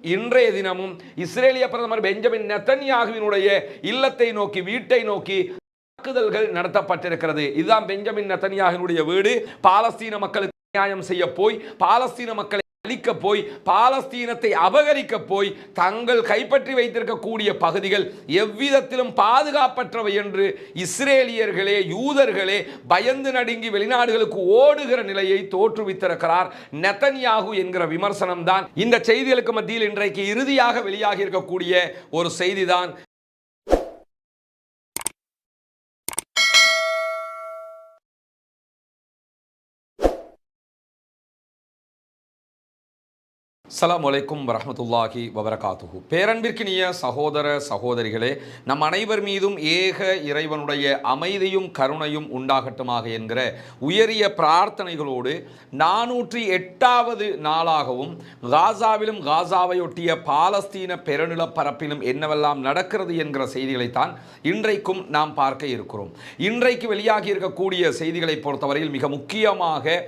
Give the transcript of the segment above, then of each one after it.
இன்றைய தினமும் இஸ்ரேலிய பிரதமர் பெஞ்சமின் நெத்தன்யாகுவினுடைய இல்லத்தை நோக்கி, வீட்டை நோக்கி தாக்குதல்கள் நடத்தப்பட்டிருக்கிறது. இதுதான் பெஞ்சமின் நெத்தன்யாகுவினுடைய வீடு. பாலஸ்தீன மக்களுக்கு நியாயம் செய்ய போய், பாலஸ்தீன மக்களை அழிக்க போய், பாலஸ்தீனத்தை அபகரிக்க போய், தங்கள் கைப்பற்றி வைத்திருக்கக்கூடிய பகுதிகள் எவ்விதத்திலும் பாதுகாப்பற்றவை என்று இஸ்ரேலியர்களே, யூதர்களே பயந்து நடுங்கி வெளிநாடுகளுக்கு ஓடுகிற நிலையை தோற்றுவித்திருக்கிறார் நெத்தன்யாகு என்கிற விமர்சனம் தான் இந்த செய்திகளுக்கு மத்தியில் இன்றைக்கு இறுதியாக வெளியாகி இருக்கக்கூடிய ஒரு செய்திதான். அஸ்ஸலாமு அலைக்கும் வரஹ்மத்துல்லாஹி வபரகாத்துஹு. பேரன்பிற்கினிய சகோதர சகோதரிகளே, நம் அனைவர் மீதும் ஏக இறைவனுடைய அமைதியும் கருணையும் உண்டாகட்டுமாக என்கிற உயரிய பிரார்த்தனைகளோடு 408வது நாளாகவும் காசாவிலும் காசாவையொட்டிய பாலஸ்தீன பெருநிலப்பரப்பிலும் என்னவெல்லாம் நடக்கிறது என்கிற செய்திகளைத்தான் இன்றைக்கும் நாம் பார்க்க இருக்கிறோம். இன்றைக்கு வெளியாகி இருக்கக்கூடிய செய்திகளை பொறுத்தவரையில் மிக முக்கியமாக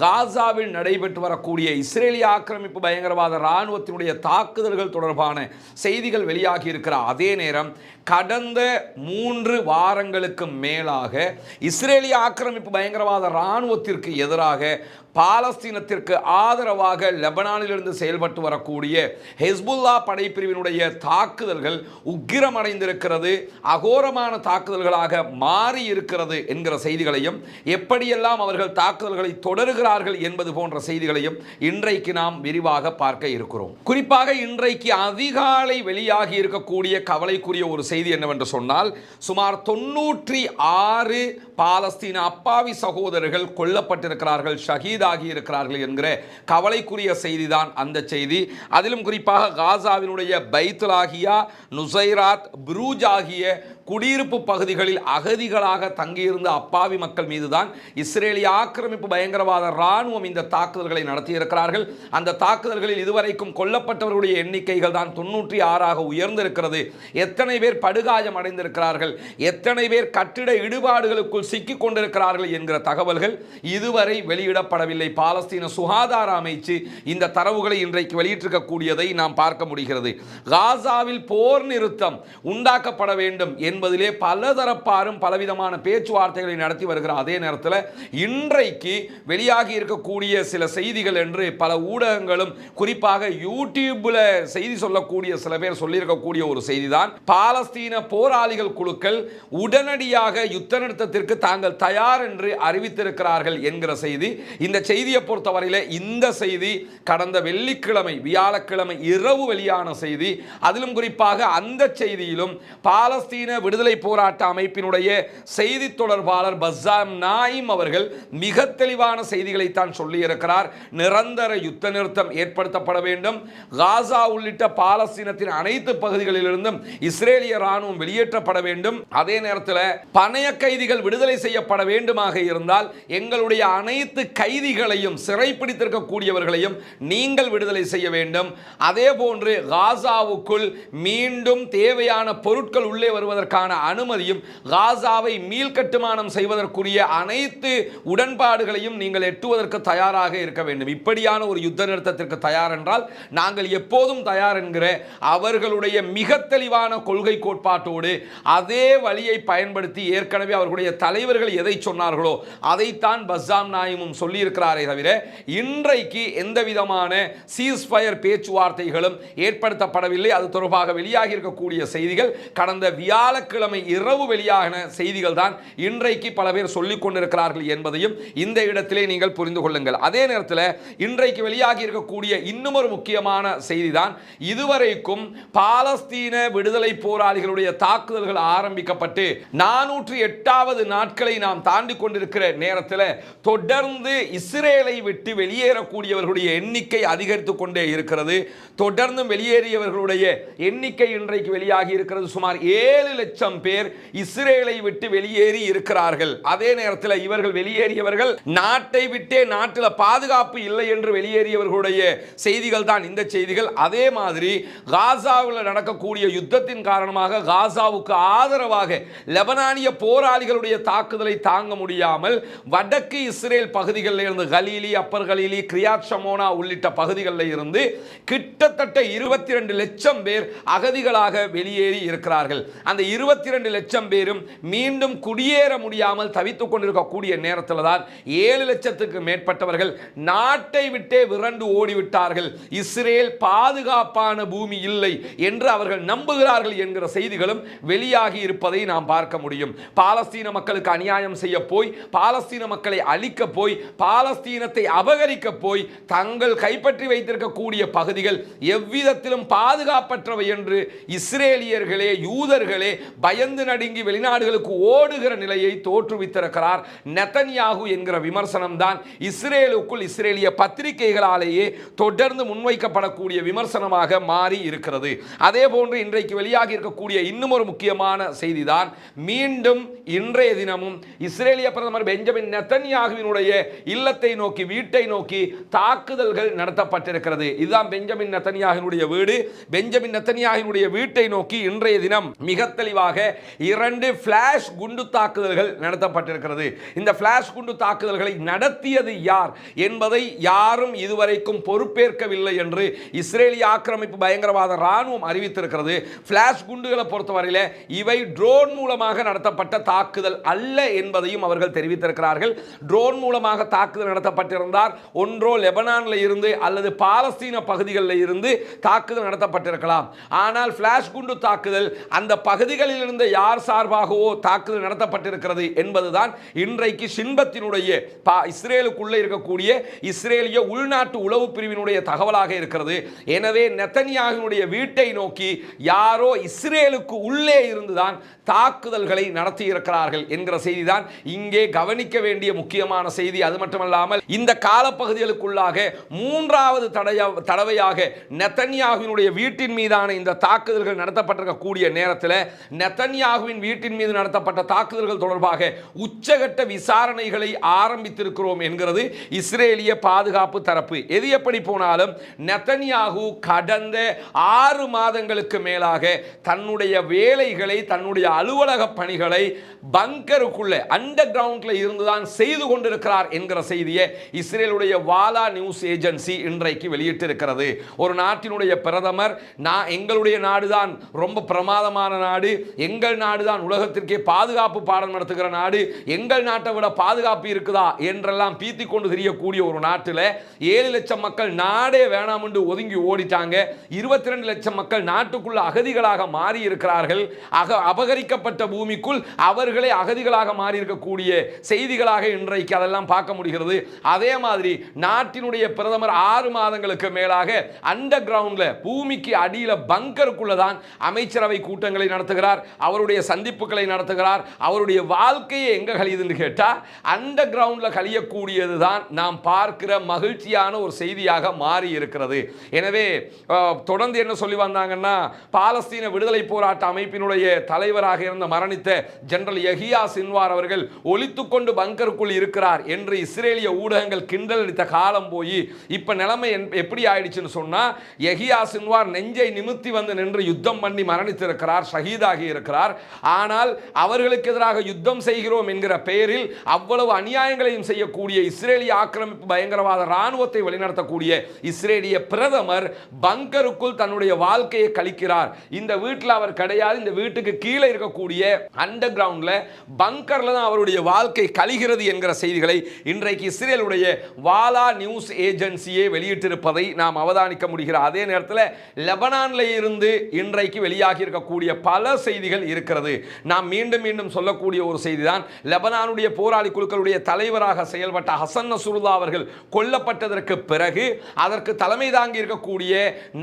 காசாவில் நடைபெற்று வரக்கூடிய இஸ்ரேலிய ஆக்கிரமிப்பு பயங்கரவாத இராணுவத்தினுடைய தாக்குதல்கள் தொடர்பான செய்திகள் வெளியாகி இருக்கிற அதே நேரம் கடந்த 3 வாரங்களுக்கு மேலாக இஸ்ரேலிய ஆக்கிரமிப்பு பயங்கரவாத இராணுவத்திற்கு எதிராக பாலஸ்தீனத்திற்கு ஆதரவாக லெபனானிலிருந்து செயல்பட்டு வரக்கூடிய ஹெஸ்புல்லா படைப்பிரிவினுடைய தாக்குதல்கள் உக்கிரமடைந்திருக்கிறது, அகோரமான தாக்குதல்களாக மாறி இருக்கிறது என்கிற செய்திகளையும், எப்படியெல்லாம் அவர்கள் தாக்குதல்களை தொடருகிறார்கள் என்பது போன்ற செய்திகளையும் இன்றைக்கு நாம் விரிவாக பார்க்க இருக்கிறோம். குறிப்பாக இன்றைக்கு அதிகாலை வெளியாகி இருக்கக்கூடிய கவலைக்குரிய ஒரு செய்தி என்னவென்று சொன்னால், சுமார் 96 பாலஸ்தீன அப்பாவி சகோதரர்கள் கொல்லப்பட்டிருக்கிறார்கள், ஷஹீதாகி இருக்கிறார்கள் என்கிற கவலைக்குரிய செய்திதான் அந்த செய்தி. அதிலும் குறிப்பாக காசாவினுடைய பைத்துலாகியா, நுசைராத், புரூஜ் ஆகிய குடியிருப்பு பகுதிகளில் அகதிகளாக தங்கியிருந்த அப்பாவி மக்கள் மீதுதான் இஸ்ரேலிய ஆக்கிரமிப்பு பயங்கரவாத இராணுவம் இந்த தாக்குதல்களை நடத்தியிருக்கிறார்கள். அந்த தாக்குதல்களில் இதுவரைக்கும் கொல்லப்பட்டவர்களுடைய எண்ணிக்கைகள் தான் 96ஆக உயர்ந்திருக்கிறது. எத்தனை பேர் படுகாயம் அடைந்திருக்கிறார்கள், எத்தனை பேர் கட்டிட இடுபாடுகளுக்குள் சிக்கிக் கொண்டிருக்கிறார்கள் என்கிற தகவல்கள் இதுவரை வெளியிடப்படவில்லை. பாலஸ்தீன சுகாதார அமைச்சு இந்த தரவுகளை இன்றைக்கு வெளியிட்டிருக்கக்கூடியதை நாம் பார்க்க முடிகிறது. காசாவில் போர் நிறுத்தம் உண்டாக்கப்பட வேண்டும் என்பதிலே பலதரப்பாரும் பலவிதமான பேச்சுவார்த்தைகளை நடத்தி வருகிற அதே நேரத்தில் இன்றைக்கு வெளியாகி இருக்கக்கூடிய சில செய்திகள் என்று பல ஊடகங்களும் குறிப்பாக யூடியூப்ல செய்தி சொல்லக்கூடிய சில பேர் சொல்லியிருக்கக்கூடிய ஒரு செய்திதான், பாலஸ்தீன போராளிகள் குழுக்கள் உடனடியாக யுத்த நிறுத்தத்திற்கு தாங்கள் தயார் என்று அறிவித்திருக்கிறார்கள் என்கிற செய்தி. இந்த செய்தியை பொறுத்தவரையில் இந்த செய்தி கடந்த வெள்ளிக்கிழமை, வியாழக்கிழமை இரவு வெளியான செய்தி. அதிலும் குறிப்பாக அந்த செய்தியிலும் பாலஸ்தீன விடுதலை போராட்ட அமைப்பினுடைய செய்தி தொடர்பாளர் பஸ்ஸாம் நாயிம் அவர்கள் மிக தெளிவான செய்திகளை தான் சொல்லியிருக்கிறார். நிரந்தர யுத்த நிறுத்தம் ஏற்படுத்தப்பட வேண்டும், காசா உள்ளிட்ட பாலஸ்தீனத்தின் அனைத்து பகுதிகளிலிருந்தும் இஸ்ரேலிய ராணுவம் வெளியேற்றப்பட வேண்டும், அதே நேரத்தில் பணைய கைதிகள் விடுதலை செய்யப்பட வேண்டுமாக இருந்தால் எங்களுடைய அனைத்து கைதிகளையும், சிறைப்பிடித்திருக்கக்கூடியவர்களையும் நீங்கள் விடுதலை செய்ய வேண்டும், அதே போன்று காசாவுக்குள் மீண்டும் தேவையான பொருட்கள் உள்ளே வருவதற்கான அனுமதியும், காசாவை மீள்கட்டுமானம் செய்வதற்குரிய அனைத்து உடன்பாடுகளையும் நீங்கள் எட்டுவதற்கு தயாராக இருக்க வேண்டும். இப்படியான ஒரு யுத்த நிறுத்தத்திற்கு தயார் என்றால் நாங்கள் எப்போதும் தயார் என்கிற அவர்களுடைய மிக தெளிவான கொள்கை கோட்பாட்டோடு அதே வழியை பயன்படுத்தி ஏற்கனவே அவர்களுடைய தலைவர்கள் எதை சொன்னார்களோ அதைத்தான் பஸ்ஸாம் நாயிமும் சொல்லியிருக்கிறாரே தவிர இன்றைக்கு எந்த விதமான சீஸ்ஃபயர் பேச்சுவார்த்தைகளும் ஏற்படுத்தப்படவில்லை. அது தொடர்பாக வெளியாகி இருக்கக்கூடிய செய்திகள் கடந்த வியாழக்கிழமை இரவு வெளியான செய்திகள் தான் இன்றைக்கு பல பேர் சொல்லிக் கொண்டிருக்கிறார்கள் என்பதையும் இந்த இடத்திலே நீங்கள் புரிந்து கொள்ளுங்கள். அதே நேரத்தில் இன்றைக்கு வெளியாகி இருக்கக்கூடிய இன்னும் ஒரு முக்கியமான செய்தி தான், இதுவரைக்கும் பாலஸ்தீன விடுதலை போராளிகளுடைய தாக்குதல்கள் ஆரம்பிக்கப்பட்டு 408வது நாட்களை நாம் தாண்டி கொண்டிருக்கிற நேரத்தில் தொடர்ந்து இஸ்ரேலை விட்டு வெளியேறக்கூடியவர்களுடைய எண்ணிக்கை அதிகரித்துக் கொண்டே இருக்கிறது. தொடர்ந்து வெளியேறியவர்களுடைய எண்ணிக்கை இன்றைக்கு வெளியாகி இருக்கிறது. சுமார் 7 லட்சம் பேர் இஸ்ரேலை விட்டு வெளியேறி இருக்கிறார்கள். அதே நேரத்தில் இவர்கள் வெளியேறியவர்கள் நாட்டை விட்டே நாட்டில் பாதுகாப்பு இல்லை என்று வெளியேறியவர்களுடைய செய்திகள் தான் இந்த செய்திகள். அதே மாதிரி காசாவில் நடக்கக்கூடிய யுத்தத்தின் காரணமாக காசாவுக்கு ஆதரவாக லெபனானிய போராளிகளுடைய தாக்குதலை தாங்க முடியாமல் வடக்கு இஸ்ரேல் பகுதிகளில் இருந்து கலீலி, அப்பர் கலீலி, கிரியாத் ஷமோனா உள்ளிட்ட பகுதிகளில் இருந்து கிட்டத்தட்ட 22 லட்சம் பேர் அகதிகளாக வெளியேறி இருக்கிறார்கள். அந்த 22 லட்சம் பேரும் மீண்டும் குடியேற முடியாமல் தவித்துக் கொண்டிருக்கக்கூடிய நேரத்தில் தான் 7 லட்சத்துக்கு மேற்பட்டவர்கள் நாட்டை விட்டே விரண்டு ஓடிவிட்டார்கள். இஸ்ரேல் பாதுகாப்பான பூமி இல்லை என்று அவர்கள் நம்புகிறார்கள் என்கிற செய்திகளும் வெளியாகி இருப்பதை நாம் பார்க்க முடியும். பாலஸ்தீன மக்களுக்கு அநியாயம் செய்ய போய், பாலஸ்தீன மக்களை அழிக்க போய், பாலஸ்தீனத்தை அபகரிக்க போய் தங்கள் கைப்பற்றி வைத்திருக்கக்கூடிய பகுதிகள் எவ்விதத்திலும் பாதுகாப்பற்றவை என்று இஸ்ரேலியர்களே, யூதர்களே பயந்து நடுங்கி வெளிநாடுகளுக்கு ஓடுகிற நிலையை தோற்றுவித்திருக்கிறார் நெதன்யாகு என்கிற விமர்சனம் தான் இஸ்ரேலுக்குள் இஸ்ரேலிய பத்திரிகைகளாலேயே தொடர்ந்து முன்வைக்கப்படக்கூடிய விமர்சனமாக மாறி இருக்கிறது. அதே போன்று இன்றைக்கு வெளியாகி இருக்கக்கூடிய இன்னும் ஒரு முக்கியமான செய்தி தான், மீண்டும் இன்றைய தினமும் இஸ்ரேலிய பிரதமர் பெஞ்சமின் நெதன்யாகுவினுடைய இல்லத்தை நோக்கி, வீட்டை நோக்கி தாக்குதல்கள் நடத்தப்பட்டிருக்கிறது. இதுதான் பெஞ்சமின் நெதன்யாகுவினுடைய வீடு. பெஞ்சமின் நெதன்யாகுவினுடைய வீட்டை நோக்கி இன்றைய தினம் மிக தெளிவாக 2 ஃபிளாஷ் குண்டு தாக்குதல்கள் நடத்தப்பட்டிருக்கிறது. இந்த ஃபிளாஷ் குண்டு தாக்குதல்களை நடத்தியது யார் என்பதை யாரும் இதுவரைக்கும் பொறுப்பேற்கவில்லை என்று இஸ்ரேலிய ஆக்கிரமிப்பு பயங்கரவாத ராணுவம் அறிவித்திருக்கிறது. ஃபிளாஷ் குண்டுகளை பொறுத்தவரையில் இவை ட்ரோன் மூலமாக நடத்தப்பட்ட தாக்குதல் அல்ல என்பதையும் அவர்கள் தெரிவித்திருக்கிறார்கள். ட்ரோன் மூலமாக தாக்குதல் நடத்தப்பட்டிருந்தால் ஒன்றோ லெபனானில் இருந்து அல்லது பாலஸ்தீன பகுதிகளில் இருந்து தாக்குதல் நடத்தப்பட்டிருக்கலாம். ஆனால் ஃபிளாஷ் குண்டு தாக்குதல் அந்த பகுதிகளில் இருந்து யார் சார்பாகவோ தாக்குதல் நடத்தப்பட்டிருக்கிறது என்பதுதான் இன்றைக்கு ஷின்பத்தினுடைய இஸ்ரேலுக்குள்ளே இருக்கக்கூடிய இஸ்ரேலிய உள்நாட்டு உளவு பிரிவினுடைய தகவலாக இருக்கிறது. எனவே நெதன்யாகுவினுடைய வீட்டை நோக்கி யாரோ இஸ்ரேலுக்கு உள்ளே இருந்துதான் தாக்குதல்களை நடத்தி இருக்கிறார்கள் என்கிற செய்தி தான் இங்கே கவனிக்க வேண்டிய முக்கியமான செய்தி. அது மட்டுமல்லாமல் இந்த காலப்பகுதிகளுக்குள்ளாக 3வது தடவையாக நெதன்யாகுவினுடைய வீட்டின் மீதான இந்த தாக்குதல்கள் நடத்தப்பட்டிருக்கக்கூடிய நேரத்தில் நெதன்யாகுவின் வீட்டின் மீது நடத்தப்பட்ட தாக்குதல்கள் தொடர்பாக உச்சகட்ட விசாரணைகளை ஆரம்பித்திருக்கிறோம் என்கிறது இஸ்ரேலிய பாதுகாப்பு தரப்பு. எது எப்படி போனாலும் நெதன்யாகு கடந்த 6 மாதங்களுக்கு மேலாக தன்னுடைய வேலைகளை, தன்னுடைய அலுவலக பணிகளை பங்கருக்குள்ள அண்டர் கிரவுண்ட்ல இருந்துதான் செய்து கொண்டிருக்கிறார் என்கிற செய்தியை இஸ்ரேலுடைய வாலா நியூஸ் ஏஜென்சி இன்றைக்கு வெளியிட்டிருக்கிறது. ஒரு நாட்டினுடைய பிரதமர், எங்களுடைய நாடுதான் ரொம்ப பிரமாதமான நாடு, எங்கள் நாடுதான் உலகத்திற்கே பாதுகாப்பு பாடம் நடத்துகிற நாடு, எங்கள் நாட்டை விட பாதுகாப்பு இருக்குதா என்றெல்லாம் பீத்தி கொண்டு தெரியக்கூடிய ஒரு நாட்டில் 7 லட்சம் மக்கள் நாடே வேணாம் என்று ஒதுங்கி ஓடிட்டாங்க. 22 லட்சம் மக்கள் நாட்டுக்குள்ள அகதிகளாக மாறி இருக்கிறார்கள். அபகரிக்கப்பட்ட பூமிக்குள் அவர்களே அகதிகளாக மாறி இருக்கக்கூடிய செய்திகளாக இன்றைக்கு அதெல்லாம் பார்க்க முடிகிறது. அதே மாதிரி நாட்டினுடைய பிரதமர் 6 மாதங்களுக்கு மேலாக அண்டர் கிரவுண்ட்ல, பூமிக்கு அடியில பங்கருக்குள்ள தான் அமைச்சரவை கூட்டங்களை நடத்துகிறார், அவருடைய சந்திப்புகளை நடத்துகிறார். அவருடைய வாழ்க்கையை எங்க கழியுதுன்னு கேட்டா அண்டர் கிரவுண்ட்ல கழியக்கூடியது தான் நாம் பார்க்கிற மகிழ்ச்சியான ஒரு செய்தியாக மாறி இருக்கிறது. எனவே தொடர்ந்து என்ன சொல்லி வந்தாங்கன்னா, பாலஸ்தீன விடுதலை போராட்ட அமைப்பினுடைய தலைவராக இருந்த மரணித்த ஜெனரல் யஹியா சின்வார் அவர்கள் ஒளித்துக்கொண்டு பங்கருக்குள் இருக்கிறார் என்று இஸ்ரேலிய ஊடகங்கள் கிண்டல் அடித்த காலம் போய் இப்ப நிலைமை எப்படி ஆயிடுச்சுன்னு சொன்னா, யஹியா சின்வார் நெஞ்சை நிமித்தி வந்து நின்று யுத்தம் பண்ணி மரணித்திருக்கிறார், ஷஹீதாகி இருக்கிறார். ஆனால் அவர்களுக்கு எதிராக யுத்தம் செய்கிறோம் என்கிற பெயரில் அவ்வளவு அநியாயங்களையும் செய்யக்கூடிய இஸ்ரேலிய ஆக்கிரமிப்பு பயங்கரவாத ராணுவத்தை வழிநடத்தக்கூடிய இஸ்ரேலிய பிரதமர் பங்கருக்குள் தன்னுடைய வாழ்க்கையை கழிக்கிறார். இந்த வீட்டில் அவர் கிடையாது, இந்த வீட்டுக்கு கீழே இருக்கக்கூடிய அண்டர் கிரவுண்ட்ல பங்கர்ல தான் அவருடைய வாழ்க்கை கழிகிறது என்கிற செய்திகளை இன்றைக்கு இஸ்ரேலுடைய வாலா நியூஸ் ஏஜென்சியை வெளியிட்டிருப்பதை நாம் அவதானிக்க முடிகிறது. அதே நேரத்தில் லெபனான்ல இருந்து இன்றைக்கு வெளியாகி இருக்கக்கூடிய பல செய்திகள் இருக்கிறது. நாம் மீண்டும் மீண்டும் சொல்லக்கூடிய ஒரு செய்தி தான், லெபனானுடைய போராளி குழுக்களுடைய தலைவராக செயல்பட்ட ஹசன் நஸ்ருல்லா அவர்கள் கொல்லப்பட்டதற்கு பிறகு அதற்கு தலைமை தாங்கி இருக்கக்கூடிய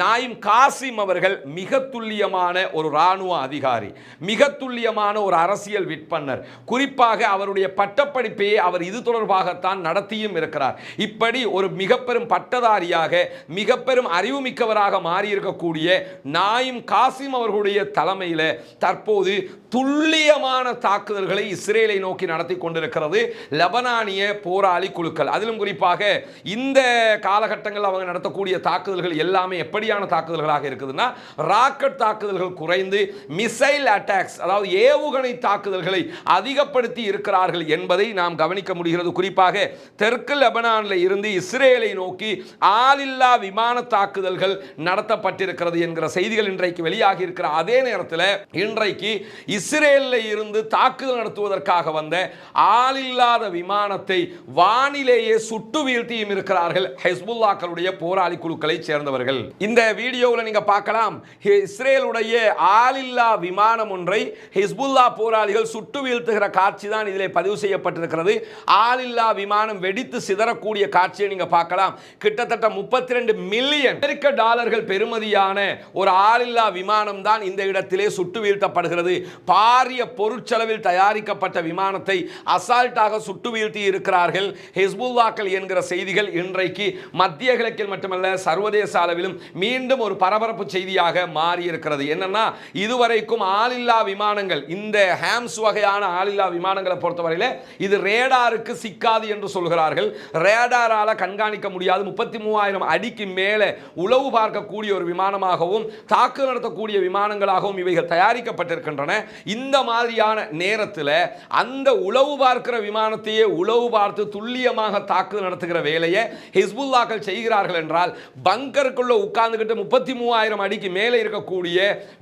நாயிம் காசிம் அவர்கள் மிக துல்லியமான ஒரு ராணுவ அதிகாரி, மிக துல்லியமான ஒரு அரசியல் விற்பனர். குறிப்பாக அவருடைய பட்டப்படிப்பையே அவர் இது தொடர்பாகத்தான் நடத்தியும் இருக்கிறார். இப்படி ஒரு மிக பெரும் பட்டதாரியாக, மிக பெரும் அறிவுமிக்கவராக மாறி இருக்கக்கூடிய நாயிம் காசிம் அவர்களுடைய தலைமையில் தற்போது துல்லியமான தாக்குதல்களை இஸ்ரேலை நோக்கி நடத்தி கொண்டிருக்கிறது லெபனானிய போராளி குழுக்கள். அதிலும் குறிப்பாக இந்த காலகட்டங்களில் அவங்க நடத்தக்கூடிய தாக்குதல்கள் எல்லாமே எப்படியான தாக்குதல்களாக இருக்குதுன்னா, ராக்கெட் தாக்குதல்கள் குறைந்து மிசைல் அட்டாக்ஸ், அதாவது ஏவுகணை தாக்குதல்களை அதிகப்படுத்தி இருக்கிறார்கள் என்பதை நாம் கவனிக்க முடிகிறது. குறிப்பாக தெற்கு லெபனானில் இருந்து இஸ்ரேலை நோக்கி ஆளில்லா விமான தாக்குதல்கள் நடத்தப்பட்டிருக்கிறது என்கிற செய்திகள் இன்றைக்கு வெளியாகி இருக்கிற அதே நேரத்தில் இன்றைக்கு இஸ்ரேலில் இருந்து தாக்குதல் நடத்துவதற்காக வந்த ஆளில்லாத விமானத்தை வானிலேயே சுட்டு வீழ்த்தியும் இருக்கிறார்கள் ஹெஸ்புல்லாக்களுடைய போராளி குழுக்களை சேர்ந்தவர்கள். இந்த வீடியோவில் நீங்க பார்க்கலாம், இஸ்ரேலுடைய ஆளில்லா விமானம் ஒன்றை ஹெஸ்புல்லா போராளிகள் சுட்டு வீழ்த்துகிற காட்சி தான் இதிலே பதிவு செய்யப்பட்டிருக்கிறது. ஆளில்லா விமானம் வெடித்து சிதறக்கூடிய காட்சியை நீங்க பார்க்கலாம். கிட்டத்தட்ட 32 மில்லியன் அமெரிக்க டாலர்கள் பெறுமதியான ஒரு ஆளில்லா விமானம் தான் இந்த இடத்திலே சுட்டு வீழ்த்தப்படுகிறது. பாரிய பொருட்செலவில் தயாரிக்கப்பட்ட விமானத்தை அசால்ட்டாக சுட்டு வீழ்த்தி இருக்கிறார்கள் ஹெஸ்புல்லாக்கள் என்கிற செய்திகள் இன்றைக்கு மத்திய கிழக்கில் மட்டுமல்ல சர்வதேச அளவிலும் மீண்டும் ஒரு பரபரப்பு செய்தியாக மாறி இருக்கிறது. என்னன்னா, இதுவரைக்கும் ஆளில்லா விமானங்கள், இந்த ஹாம்ஸ் வகையான ஆளில்லா விமானங்களை பொறுத்தவரையில் இது ரேடாருக்கு சிக்காது என்று சொல்கிறார்கள். ரேடாரால கண்காணிக்க முடியாது, 33,000 அடிக்கு மேலே உளவு பார்க்கக்கூடிய ஒரு விமானமாகவும் தாக்குதல் நடத்தக்கூடிய விமானங்களாகவும் இவைகள் தயாரிக்கப்பட்டிருக்கின்றன. இந்த மாதிரியான நேரத்தில் அந்த உளவு பார்க்கிற விமானத்தையே உளவு பார்த்து துல்லியமாக தாக்குதல் நடத்துகிற வேலையை ஹிஸ்புல்லாக்கள் செய்கிறார்கள் என்றால், பங்கருக்குள்ள உட்கார்ந்துகிட்டு 33,000 அடிக்கு மேலே இருக்கக்கூடிய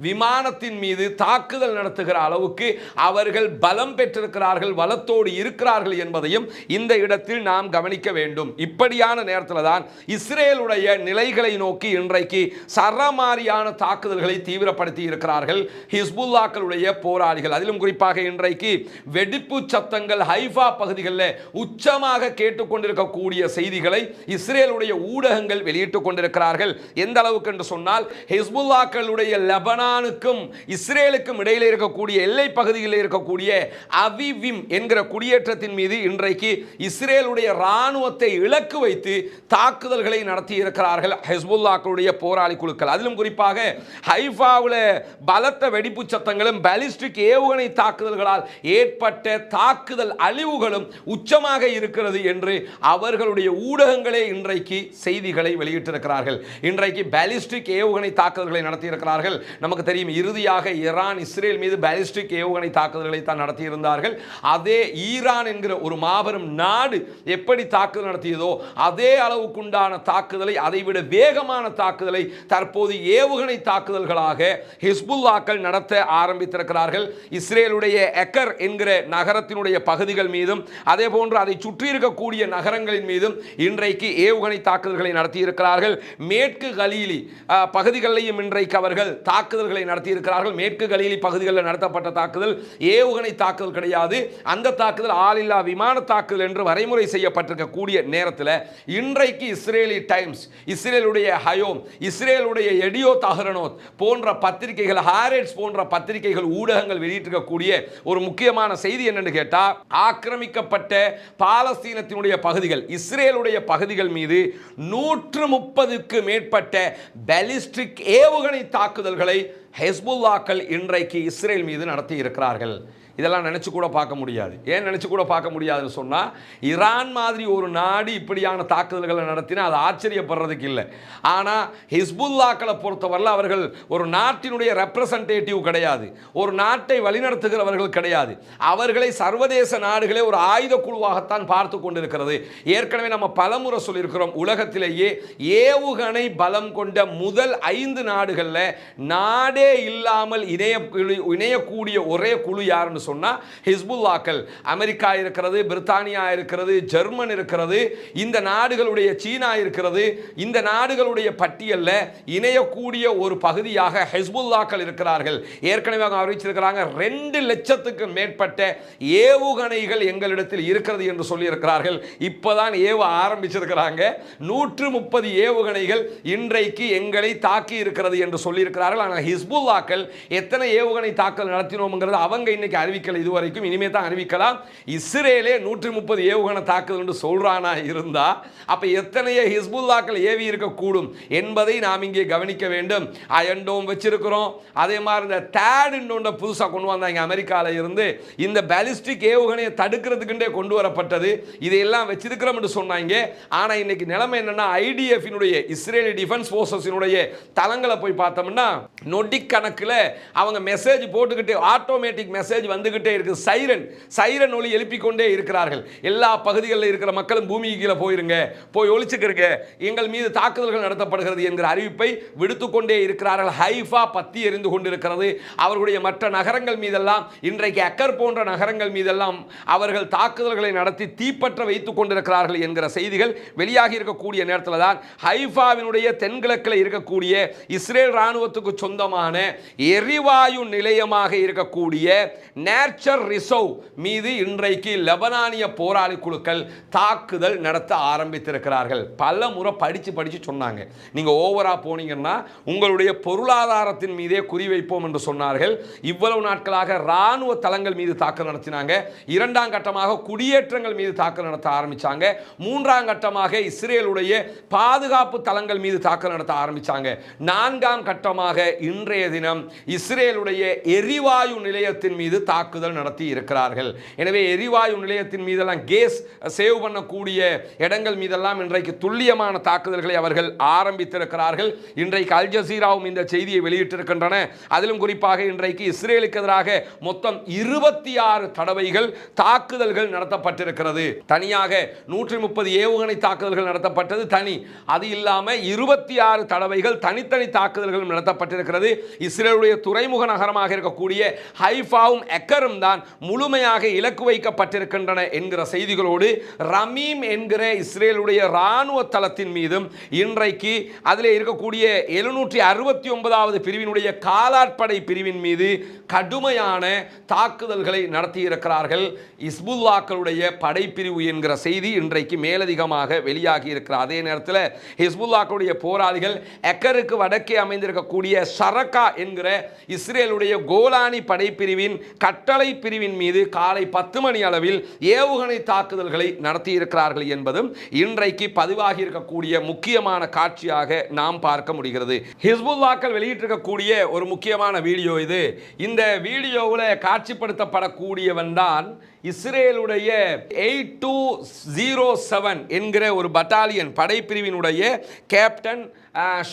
விமானத்தின் மீது தாக்குதல் நடத்துகிற அளவுக்கு அவர்கள் பலம் பெற்றிருக்கிறார்கள், வளத்தோடு இருக்கிறார்கள் என்பதையும் இந்த இடத்தில் நாம் கவனிக்க வேண்டும். இப்படியான நேரத்தில் தான் இஸ்ரேலுடைய நிலைகளை நோக்கி இன்றைக்கு சரமாரியான தாக்குதல்களை தீவிரப்படுத்தி இருக்கிறார்கள் ஹிஸ்புல்லாக்களுடைய போராளிகள். அதிலும் குறிப்பாக இன்றைக்கு வெடிப்பு சத்தங்கள் ஹைஃபா பகுதிகளில் உச்சமாக கேட்டுக்கொண்டிருக்கக்கூடிய செய்திகளை இஸ்ரேலுடைய ஊடகங்கள் வெளியிட்டுக் கொண்டிருக்கிறார்கள். எந்த அளவுக்கு என்று சொன்னால், ஹிஸ்புல்லாக்களுடைய லெபனானுக்கும் இஸ்ரேலுக்கும் இடையில் இருக்கக்கூடிய எல்லை பகுதிகளில் இருக்கக்கூடிய அவிவிம் என்கிற குடியேற்றத்தின் மீது இன்றைக்கு இஸ்ரேலுடைய ராணுவத்தை இலக்கு வைத்து தாக்குதல்களை நடத்தி இருக்கிறார்கள் ஹிஸ்புல்லாக்களுடைய போராளி குழுக்கள். அதிலும் குறிப்பாக ஹைஃபாவில் பலத்த வெடிப்பு சத்தங்களும் பாலிஸ்டிக் ஏவுகணை தாக்குதல்களால் ஏற்பட்ட தாக்குதல் அழிவுகளும் உச்சமாக இருக்கிறது என்று அவர்களுடைய ஊடகங்களே இன்றைக்கு செய்திகளை வெளியிட்டிருக்கிறார்கள். இன்றைக்கு பாலிஸ்டிக் ஏவுகணை தாக்குதல்களை நடத்தியிருக்கிறார்கள். நமக்கு தெரியும், இறுதியாக ஈரான் இஸ்ரேல் மீது பாலிஸ்டிக் ஏவுகணை தாக்குதல்களை தான் நடத்தியிருந்தார்கள். அதே ஈரான் என்கிற ஒரு மாபெரும் நாடு எப்படி தாக்குதல் நடத்தியதோ அதே அளவுக்குண்டான தாக்குதலை, அதைவிட வேகமான தாக்குதலை தற்போது ஏவுகணை தாக்குதல்களாக ஹிஸ்புல்லாக்கள் நடத்த ஆரம்பித்திருக்கிறார்கள். இஸ்ரேலுடைய எக்கர் என்கிற நகரத்தினுடைய பகுதிகள் மீதும் அதே போன்று அதை சுற்றி இருக்கக்கூடிய நகரங்களின் மீதும் இன்றைக்கு ஏவுகணை தாக்குதல்களை நடத்தியிருக்கிறார்கள். மேற்கு கலீலி பகுதிகளிலையும் இன்றைக்கு அவர்கள் தாக்குதல்களை நடத்தியிருக்கிறார்கள். மேற்கு கலீலி பகுதிகளில் நடத்தப்பட்ட தாக்குதல் ஏவுகணை தாக்குதல் கிடையாது. அந்த தாக்குதல் ஆளில்லா விமான தாக்குதல் என்று வரைமுறை செய்யப்பட்டிருக்கக்கூடிய நேரத்தில் இன்றைக்கு இஸ்ரேலி டைம்ஸ், இஸ்ரேலுடைய ஹயோம், இஸ்ரேலுடைய எடியோ தஹரனோத் போன்ற பத்திரிகைகள், ஹாரெட்ஸ் போன்ற பத்திரிகைகள், ஊடகங்கள் வெளியிட்டிருக்கக்கூடிய ஒரு முக்கியமான செய்தி என்னன்னு கேட்டா, ஆக்கிரமிக்கப்பட்ட பாலஸ்தீனத்தினுடைய பகுதிகள், இஸ்ரேலுடைய பகுதிகள் மீது 130க்கு மேற்பட்ட பாலிஸ்டிக் ஏவுகணை தாக்குதல்களை ஹெஸ்புல்லாக்கள் இன்றைக்கு இஸ்ரேல் மீது நடத்தி இருக்கிறார்கள். இதெல்லாம் நினச்சி கூட பார்க்க முடியாது. ஏன் நினச்சி கூட பார்க்க முடியாதுன்னு சொன்னால், ஈரான் மாதிரி ஒரு நாடு இப்படியான தாக்குதல்களை நடத்தினா அது ஆச்சரியப்படுறதுக்கு இல்லை. ஆனால் ஹிஸ்புல்லாக்களை பொறுத்தவரையில் அவர்கள் ஒரு நாட்டினுடைய ரெப்ரசன்டேட்டிவ் கிடையாது, ஒரு நாட்டை வழிநடத்துகிறவர்கள் கிடையாது. அவர்களை சர்வதேச நாடுகளே ஒரு ஆயுத குழுவாகத்தான் பார்த்து கொண்டிருக்கிறது. ஏற்கனவே நம்ம பலமுறை சொல்லியிருக்கிறோம், உலகத்திலேயே ஏவுகணை பலம் கொண்ட முதல் 5 நாடுகளில் நாடே இல்லாமல் இணையக்கூடிய ஒரே குழு யாருன்னு சொன்னா ஹிஸ்புல்லாக்கள். அமெரிக்கா இருக்கிறது, பிரித்தானியா இருக்கிறது, ஜெர்மன் இருக்கிறது, இந்த நாடுகளுடைய சீனா இருக்கிறது. இந்த நாடுகளுடைய பட்டியலில் இணையக்கூடிய ஒரு பகுதியாக ஹிஸ்புல்லாக்கள் இருக்கிறார்கள். ஏற்கனவே அவங்க அறிவிச்சிருக்கிறாங்க, 2 லட்சத்துக்கு மேற்பட்ட ஏவுகணைகள் எங்களிடத்தில் இருக்கிறது என்று சொல்லி இருக்கிறார்கள். இப்பதான் ஏவ ஆரம்பிச்சிருக்கிறாங்க. 130 ஏவுகணைகள் இன்றைக்கு எங்களை தாக்கி இருக்கிறது என்று சொல்லி இருக்கிறார்கள். ஆனால் ஹிஸ்புல்லாக்கள் எத்தனை ஏவுகணை தாக்கல் நடத்தினோம்ங்கிறது அவங்க இன்னைக்கு அறிவிக்கல, இதுவரைக்கும் இனிமே தான் அறிவிக்கலாம். இஸ்ரேலே 130 ஏவுகணை தாக்குதல் என்று சொல்றானா இருந்தா அப்ப எத்தனைய ஹிஸ்புல்லாக்கள் ஏவி இருக்கக்கூடும் என்பதை நாம் இங்கே கவனிக்க வேண்டும். அயன்டோம் வச்சிருக்கிறோம். அதே மாதிரி இந்த தேட் இன்னொன்று புதுசாக கொண்டு வந்தாங்க அமெரிக்காவில் இருந்து, இந்த பாலிஸ்டிக் ஏவுகணையை தடுக்கிறதுக்குண்டே கொண்டு வரப்பட்டது. இதையெல்லாம் வச்சிருக்கிறோம் என்று சொன்னாங்க. ஆனால் இன்னைக்கு நிலைமை என்னன்னா, ஐடிஎஃபினுடைய இஸ்ரேலி டிஃபென்ஸ் ஃபோர்ஸஸினுடைய தளங்களை போய் பார்த்தோம்னா நொடி கணக்கில் அவங்க மெசேஜ் போட்டுக்கிட்டே ஆட்டோமேட்டிக் மெசேஜ் வந்துகிட்டே இருக்கு. சைரன் ஒலி எழுப்பிக்கொண்டே இருக்கிறார்கள். எல்லா பகுதிகளில் இருக்கிற மக்களும் பூமிக்கு கீழே போயிருங்க, போய் ஒழிச்சுக்கிறங்க, எங்கள் மீது தாக்குதல்கள் நடத்தப்படுகிறது என்கிற அறிவிப்பை விடுத்துக்கொண்டே இருக்கிறார்கள். ஹைஃபா பத்தி எரிந்து கொண்டிருக்கிறது. அவர்களுடைய மற்ற நகரங்கள் மீதெல்லாம் இன்றைக்கு அக்கர் போன்ற நகரங்கள் மீதெல்லாம் அவர்கள் தாக்குதல்களை நடத்தி தீப்பற்ற வைத்துக் கொண்டிருக்கிறார்கள் என்கிற செய்திகள் வெளியாகி இருக்கக்கூடிய நேரத்தில் தான் ஹைஃபாவினுடைய தென்கிழக்கில் இருக்கக்கூடிய இஸ்ரேல் ராணுவத்துக்கு சொந்தமான எரிவாயு நிலையமாக இருக்கக்கூடிய நேச்சர் ரிசர்வ் மீது இன்றைக்கு லெபனானிய போராளி குழுக்கள் தாக்குதல் நடத்த ஆரம்பித்திருக்கிறார்கள். பல முறை படிச்சு சொன்னாங்க, நீங்க ஓவரா போனீங்கன்னா உங்களுடைய பொருளாதாரத்தின் மீதே குறிவைப்போம் என்று சொன்னார்கள். இவ்வளவு நாட்களாக ராணுவ தளங்கள் மீது தாக்குதல் நடத்தினாங்க. இரண்டாம் கட்டமாக குடியேற்றங்கள் மீது தாக்குதல் நடத்த ஆரம்பிச்சாங்க. மூன்றாம் கட்டமாக இஸ்ரேலுடைய பாதுகாப்பு தளங்கள் மீது தாக்குதல் நடத்த ஆரம்பிச்சாங்க. நான்காம் கட்டமாக இன்றைய தினம் இஸ்ரேலுடைய எரிவாயு நிலையத்தின் மீது தாக்குதல் நடத்தி இருக்கிறார்கள். எனவே எரிவாயு நிலையத்தின் மீதெல்லாம் கேஸ் சேவ் பண்ணக்கூடிய இடங்கள் மீதெல்லாம் இன்றைக்கு துல்லியமான தாக்குதல்களை அவர்கள் ஆரம்பித்திருக்கிறார்கள். இன்றைக்கு அல் ஜசீராவும் இந்த செய்தியை வெளியிட்டிருக்கின்றன. அதிலும் குறிப்பாக இன்றைக்கு இஸ்ரேலுக்கு எதிராக மொத்தம் 26 தடவைகள் தாக்குதல்கள் நடத்தப்பட்டிருக்கிறது. தனியாக 130 ஏவுகணை தாக்குதல்கள் நடத்தப்பட்டது தனி. அது இல்லாமல் 26 தடவைகள் தனித்தனி தாக்குதல்கள் நடத்தப்பட்டிருக்கிறது. இஸ்ரேலுடைய துறைமுக நகரமாக இருக்கக்கூடிய ஹைஃபாவும் எக்கரும் தான் முழுமையாக இலக்கு வைக்கப்பட்டிருக்கின்றன என்கிற செய்திகளோடு ரமீம் என்கிற இஸ்ரேலுடைய ராணுவ தளத்தின் மீதும் இன்றைக்கு அதில் இருக்கக்கூடிய 769வது பிரிவினுடைய காலாட்படை பிரிவின் மீது கடுமையான தாக்குதல்களை நடத்தியிருக்கிறார்கள் ஹிஸ்புல்லாக்களுடைய படைப்பிரிவு என்கிற செய்தி இன்றைக்கு மேலதிகமாக வெளியாகி இருக்கிற அதே நேரத்தில் ஹிஸ்புல்லாக்களுடைய போராளிகள் எக்கருக்கு வடக்கே அமைந்திருக்கக்கூடிய ஷரக்கா என்கிற இஸ்ரேலுடைய கோலானி படைப்பிரிவின் கட்டளை பிரிவின் மீது காலை 10 மணி அளவில் ஏவுகணை தாக்குதல்களை நடத்தியிருக்கிறார்கள் என்பதும் இன்றைக்கு பதிவாகி இருக்கக்கூடிய முக்கியமான காட்சியாக நாம் பார்க்க முடிகிறது. ஹிஸ்புல்லாக்கள் வெளியிட்டிருக்கக்கூடிய ஒரு முக்கியமான வீடியோ இது. இந்த வீடியோவில் காட்சிப்படுத்தப்படக்கூடியவன் தான் இஸ்ரேலுடைய 8207 என்கிற ஒரு பட்டாலியன் படைப்பிரிவினுடைய கேப்டன்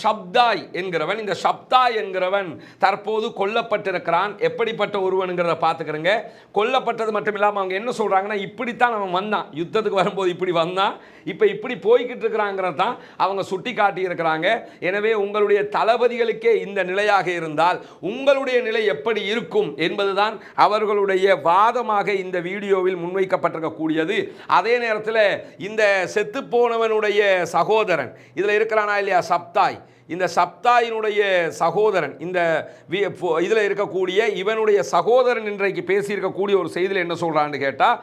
ஷப்தாய் என்கிறவன். இந்த ஷப்தாய் என்கிறவன் தற்போது கொல்லப்பட்டிருக்கிறான். எப்படிப்பட்ட ஒருவனுங்கிறத பார்த்துக்கிறங்க. கொல்லப்பட்டது மட்டும் இல்லாமல் அவங்க என்ன சொல்கிறாங்கன்னா, இப்படித்தான் அவன் வந்தான், யுத்தத்துக்கு வரும்போது இப்படி வந்தான், இப்போ இப்படி போய்கிட்டு இருக்கிறாங்கிறது தான் அவங்க சுட்டி காட்டி இருக்கிறாங்க. எனவே உங்களுடைய தளபதிகளுக்கே இந்த நிலையாக இருந்தால் உங்களுடைய நிலை எப்படி இருக்கும் என்பதுதான் அவர்களுடைய வாதமாக இந்த வீடியோவில் முன்வைக்கப்பட்டிருக்கக்கூடியது. அதே நேரத்தில் இந்த செத்து போனவனுடைய சகோதரன் இதில் இருக்கிறானா இல்லையா, சப்தாய், இந்த சப்தாயினுடைய சகோதரன், இந்த இதில் இருக்கக்கூடிய இவனுடைய சகோதரன் இன்றைக்கு பேசியிருக்கக்கூடிய ஒரு செய்தியில் என்ன சொல்கிறான்னு கேட்டால்,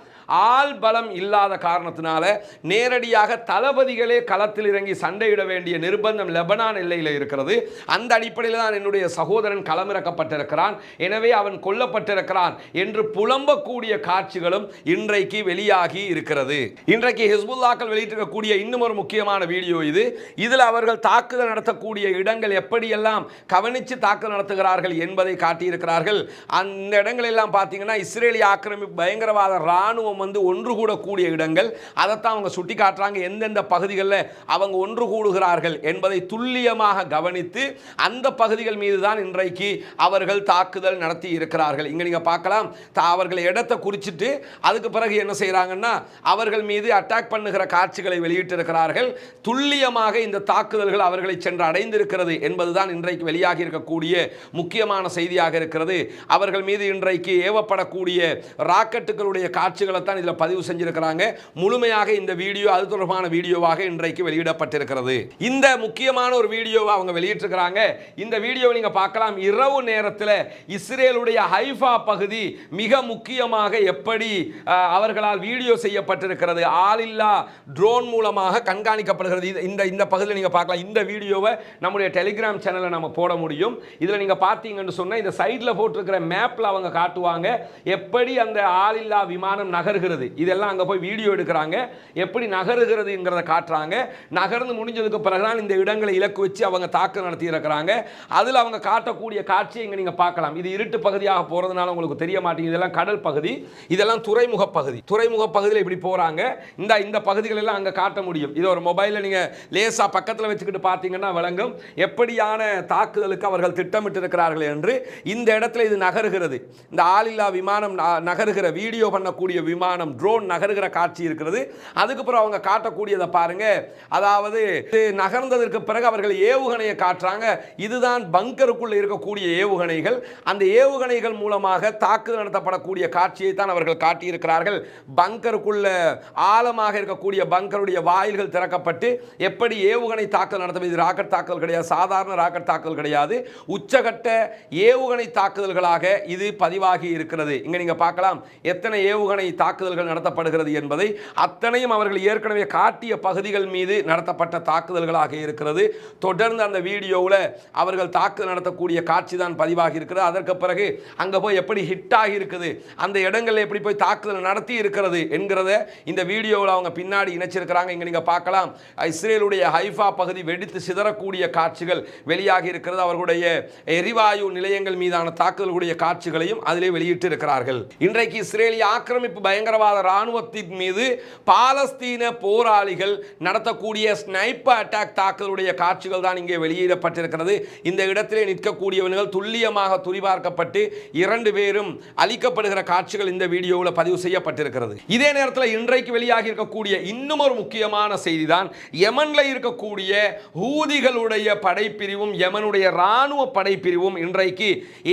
ஆள் பலம் இல்லாத காரணத்தினால நேரடியாக தளபதிகளே களத்தில் இறங்கி சண்டையிட வேண்டிய நிர்பந்தம் லெபனான் எல்லையில் இருக்கிறது. அந்த அடிப்படையில் தான் என்னுடைய சகோதரன் களமிறக்கப்பட்டிருக்கிறான், எனவே அவன் கொல்லப்பட்டிருக்கிறான் என்று புலம்பக்கூடிய காட்சிகளும் இன்றைக்கு வெளியாகி இருக்கிறது. இன்றைக்கு ஹிஸ்புல்லாக்கள் வெளியிட்டிருக்கக்கூடிய இன்னும் ஒரு முக்கியமான வீடியோ இது. இதில் அவர்கள் தாக்குதல் நடத்தக்கூடிய இடங்கள் எப்படியெல்லாம் கவனித்து தாக்குதல் நடத்துகிறார்கள் என்பதை காட்டியிருக்கிறார்கள். அந்த இடங்கள் எல்லாம் பார்த்தீங்கன்னா இஸ்ரேலிய ஆக்கிரமிப்பு பயங்கரவாத இராணுவம் வந்து ஒன்று கூடக்கூடிய இடங்கள். அதைத்தான் அவங்க சுட்டி காட்டுறாங்க. எந்தெந்த பகுதிகளில் அவங்க ஒன்று கூடுகிறார்கள் என்பதை துல்லியமாக கவனித்து அந்த பகுதிகள் மீது தான் இன்றைக்கு அவர்கள் தாக்குதல் நடத்தி இருக்கிறார்கள். இங்கே நீங்கள் பார்க்கலாம், அவர்கள் இடத்தை குறிச்சிட்டு அதுக்கு பிறகு என்ன செய்கிறாங்கன்னா அவர்கள் மீது அட்டாக் பண்ணுகிற காட்சிகளை வெளியிட்டிருக்கிறார்கள். துல்லியமாக இந்த தாக்குதல்கள் அவர்களை சென்று அடைந்திருக்கிறது என்பதுதான் இன்றைக்கு வெளியாகி இருக்கக்கூடிய முக்கியமான செய்தியாக இருக்கிறது. அவர்கள் மீது இன்றைக்கு ஏவப்படக்கூடிய ராக்கெட்டுகளுடைய காட்சிகளை தான் இதில் பதிவு செஞ்சிருக்கிறாங்க. முழுமையாக இந்த வீடியோ அது தொடர்பான வீடியோவாக இன்றைக்கு வெளியிடப்பட்டிருக்கிறது. இந்த முக்கியமான ஒரு வீடியோவை அவங்க வெளியிட்டிருக்கிறாங்க. இந்த வீடியோவை நீங்க பார்க்கலாம். இரவு நேரத்தில் இஸ்ரேலுடைய ஹைஃபா பகுதி மிக முக்கியமாக எப்படி அவர்களால் வீடியோ செய்யப்பட்டிருக்கிறது, ஆளில்லா ட்ரோன் மூலமாக கண்காணிக்கப்படுகிறது. இந்த பகுதியில் நீங்க பார்க்கலாம். இந்த வீடியோவை நம்முடைய டெலிகிராம் சேனலில் நம்ம போட முடியும். இதில் நீங்க பார்த்தீங்கன்னு சொன்னால் இந்த சைடில் போட்டிருக்கிற மேப்பில் அவங்க காட்டுவாங்க எப்படி அந்த ஆளில்லா விமானம் நகர்கிறது. இதெல்லாம் அங்கே போய் வீடியோ எடுக்கிறாங்க, எப்படி நகருகிறதுங்கிறத காட்டுறாங்க. நகர்ந்து முடிஞ்சதுக்கு பிறகுதான் இந்த இடங்களை இலக்கு வச்சு அவங்க தாக்கு நடத்தி இருக்கிறாங்க. அதில் அவங்க காட்டக்கூடிய காட்சியை இங்கே நீங்கள் பார்க்கலாம். இது இருட்டு பகுதியாக போகிறதுனால உங்களுக்கு தெரிய மாட்டேங்குது. இதெல்லாம் கடல் பகுதி, இதெல்லாம் துறைமுக பகுதி. துறைமுக பகுதியில் இப்படி போகிறாங்க. இந்த பகுதிகள் எல்லாம் அங்கே காட்ட முடியும். இது ஒரு மொபைலில் நீங்கள் லேசாக பக்கத்தில் வச்சுக்கிட்டு பார்த்தீங்கன்னா விளங்கும் எப்படியான தாக்குதலுக்கு அவர்கள் திட்டமிட்டு இருக்கிறார்கள் என்று. இந்த இடத்துல இது நகருகிறது. இந்த ஆளில்லா விமானம் நகருகிற வீடியோ பண்ணக்கூடிய விமானம் ட்ரோன் நகருகிற காட்சி இருக்கிறது. அதுக்கப்புறம் அவங்க காட்டக்கூடியதை பாருங்க. அதாவது நகர்ந்ததற்கு பிறகு அவர்கள் ஏவுகணையை காட்டுறாங்க. இதுதான் பங்கருக்குள்ள இருக்கக்கூடிய ஏவுகணைகள். அந்த ஏவுகணைகள் மூலமாக தாக்குதல் நடத்தப்படக்கூடிய காட்சியை தான் அவர்கள் காட்டியிருக்கிறார்கள். பங்கருக்குள்ள ஆழமாக இருக்கக்கூடிய பங்கருடைய வாயில்கள் திறக்கப்பட்டு எப்படி ஏவுகணை தாக்குதல் நடத்தும். இது ராக்கெட் தாக்குதல் கிடையாது, சாதாரண ராக்கெட் தாக்குதல் கிடையாது, உச்சகட்ட ஏவுகணை தாக்குதல்களாக இது பதிவாகி இருக்கிறது. இங்க நீங்க பார்க்கலாம் எத்தனை ஏவுகணை தாக்குதல்கள் நடத்தப்படுகிறது என்பதை. அத்தனையும் அவர்கள் ஏற்கனவே காட்டிய பகுதிகள் மீது நடத்தப்பட்ட தாக்குதல்களாக இருக்கிறது. தொடர்ந்து அந்த வீடியோவில் அவர்கள் தாக்குதல் நடத்தக்கூடிய காட்சி தான் பதிவாகி இருக்கிறது. அதற்கு பிறகு அங்க போய் எப்படி ஹிட் ஆகி இருக்குது, அந்த இடங்களில் எப்படி போய் தாக்குதல் நடத்தி இருக்கிறது என்கிறத இந்த வீடியோவில் அவங்க பின்னாடி இணைச்சிருக்கிறாங்க. இங்க நீங்க பார்க்கலாம் இஸ்ரேலுடைய ஹைஃபா பகுதி வெடித்து சிதறக்கூடிய காட்சிகள் வெளியாகி இருக்கிறது. அவர்களுடைய எரிவாயு நிலையங்கள் மீதான தாக்குதலுடைய காட்சிகளையும் அதிலே வெளியிட்டு இருக்கிறார்கள். இன்றைக்கு இஸ்ரேலிய ஆக்கிரமிப்பு பயங்கரவாத ராணுவத்தின் மீது பாலஸ்தீன போராளிகள் நடத்தக்கூடிய ஸ்னைப்பர் அட்டாக் தாக்குதலுடைய காட்சிகள் தான் இங்கே வெளியிடப்பட்டிருக்கிறது. இந்த இடத்திலே நிற்கக்கூடியவர்கள் துல்லியமாக துரிபார்க்கப்பட்டு 2 பேரும் அளிக்கப்படுகிற காட்சிகள் இந்த வீடியோவில் பதிவு செய்யப்பட்டிருக்கிறது. இதே நேரத்தில் இன்றைக்கு வெளியாகி இருக்கக்கூடிய இன்னும் ஒரு முக்கியமான செய்தி தான் யமன்ல இருக்கக்கூடிய ஹூதிகளுடைய படைப்பிரிவும் யமனுடைய ராணுவ படைப்பிரிவும் இன்றைக்கு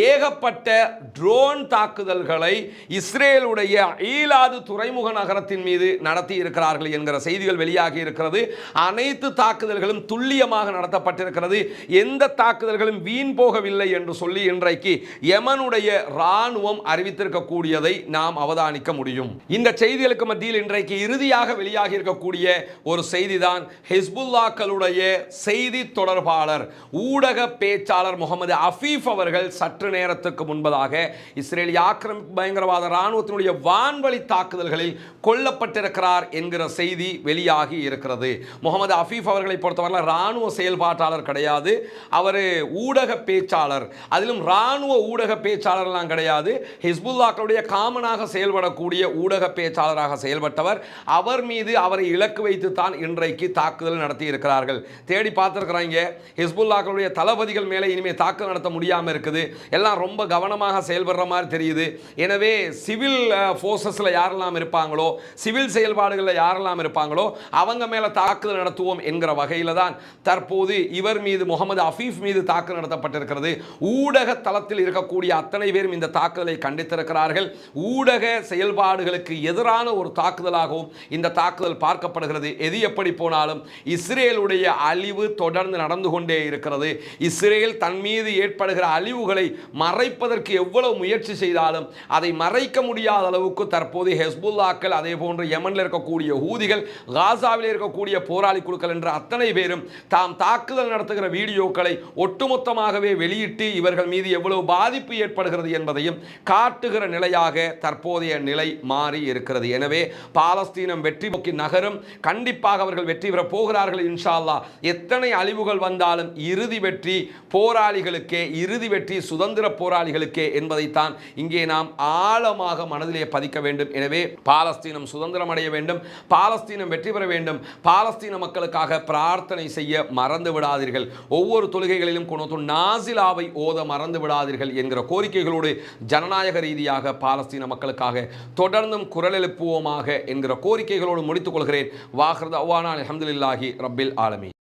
ஏகப்பட்ட ட்ரோன் தாக்குதல்களை இஸ்ரேலுடைய ஈலாது துறைமுக நகரத்தின் மீது நடத்தி இருக்கிறார்கள் என்கிற செய்திகள் வெளியாகி இருக்கிறது. அனைத்து தாக்குதல்களும் துல்லியமாக நடத்தப்பட்டிருக்கிறது. எந்த தாக்குதல்களும் வீண் போகவில்லை என்று சொல்லி இன்றைக்கு யமனுடைய ராணுவம் அறிவித்திருக்கக்கூடியதை நாம் அவதானிக்க முடியும். இந்த செய்திகளுக்கு மத்தியில் இன்றைக்கு இறுதியாக வெளியாகி இருக்கக்கூடிய ஒரு செய்தி தான் ஹிஸ்புல்லாக்களுடைய செய்தி தொடர்பாளர் ஊடக பேச்சாளர் முகமது அஃபீஃப் அவர்கள் சற்று நேரத்துக்கு முன்பதாக இஸ்ரேலிய ஆக்கிரமிப்பு பயங்கரவாத ராணுவத்தினுடைய வான்வழி தாக்குதல்களில் கொல்லப்பட்டிருக்கிறார் என்கிற செய்தி வெளியாகி இருக்கிறது. முகமது அஃபீஃப் அவர்களை பொறுத்தவரை ராணுவ செயல்பாட்டாளர் கிடையாது, அவர் ஊடக பேச்சாளர். அதிலும் ராணுவ ஊடக பேச்சாளர்லாம் கிடையாது, ஹிஸ்புல்லாக்களுடைய காமனாக செயல்படக்கூடிய ஊடக பேச்சாளராக செயல்பட்டவர். அவர் மீது அவரை இலக்கு வைத்து தான் இன்றைக்கு தாக்குதல் நடத்தி இருக்கிறார்கள். தேடி பார்த்திருக்கிறாங்க, ஹிஸ்புல்லாக்களுடைய தளபதிகள் மேலே இனிமேல் தாக்குதல் நடத்த முடியாமல் இருக்குது. எல்லாம் ரொம்ப கவனமாக செயல்படுற மாதிரி தெரியுது. எனவே சிவில் ஃபோர்ஸஸில் யாரெல்லாம் இருப்பாங்களோ, சிவில் செயல்பாடுகளில் யாரெல்லாம் இருப்பாங்களோ அவங்க மேலே தாக்குதல் நடத்துவோம் என்கிற வகையில் தான் தற்போது இவர் மீது முகமது அஃபீஃப் மீது தாக்குதல் நடத்தப்பட்டிருக்கிறது. ஊடக தளத்தில் இருக்கக்கூடிய அத்தனை பேரும் இந்த தாக்குதலை கண்டித்திருக்கிறார்கள். ஊடக செயல்பாடுகளுக்கு எதிரான ஒரு தாக்குதலாகவும் இந்த தாக்குதல் பார்க்கப்படுகிறது. எது எப்படி போனாலும் இஸ்ரேலுடைய அழிவு தொடர்ந்து நடந்து கொண்டே இருக்கிறது. இஸ்ரேல் தன் மீது ஏற்படுகிற அழிவுகளை மறைப்பதற்கு எவ்வளவு முயற்சி செய்தாலும் அதை மறைக்க முடியாத அளவுக்கு தற்போது ஹெஸ்புல்லாக்கள், அதே போன்று யமனில் இருக்கக்கூடிய ஹூதிகள், காசாவில் இருக்கக்கூடிய போராளி குழுக்கள் என்ற அத்தனை பேரும் தாம் தாக்குதல் நடத்துகிற வீடியோக்களை ஒட்டுமொத்தமாகவே வெளியிட்டு இவர்கள் மீது எவ்வளவு பாதிப்பு ஏற்படுகிறது என்பதையும் காட்டுகிற நிலையாக தற்போதைய நிலை மாறி இருக்கிறது. எனவே பாலஸ்தீனம் வெற்றி நோக்கி நகரும். கண்டிப்பாக அவர்கள் வெற்றி பெற போகிறார்கள் இன்ஷா அல்லாஹ். எத்தனை அழிவுகள் வந்தாலும் இறுதி வெற்றி போராளிகளுக்கே, இறுதி வெற்றி சுதந்திர போராளிகளுக்கே என்பதைத்தான் இங்கே நாம் ஆழமாக மனதிலே பதிக்க வேண்டும். எனவே பாலஸ்தீனம் சுதந்திரம் அடைய வேண்டும், பாலஸ்தீனம் வெற்றி பெற வேண்டும், பாலஸ்தீன மக்களுக்காக பிரார்த்தனை செய்ய மறந்து விடாதீர்கள். ஒவ்வொரு தொழுகைகளிலும் குனூத்து நாசிலாவை ஓத மறந்து விடாதீர்கள் என்கிற கோரிக்கைகளோடு ஜனநாயக ரீதியாக பாலஸ்தீன மக்களுக்காக தொடர்ந்தும் குரல் எழுப்புவோமாக என்கிற கோரிக்கைகளோடு முடித்துக் கொள்கிறேன். வாஹிர் தஅவானா அல்ஹம்துலில்லாஹி ரப்பில் ஆலமீன்.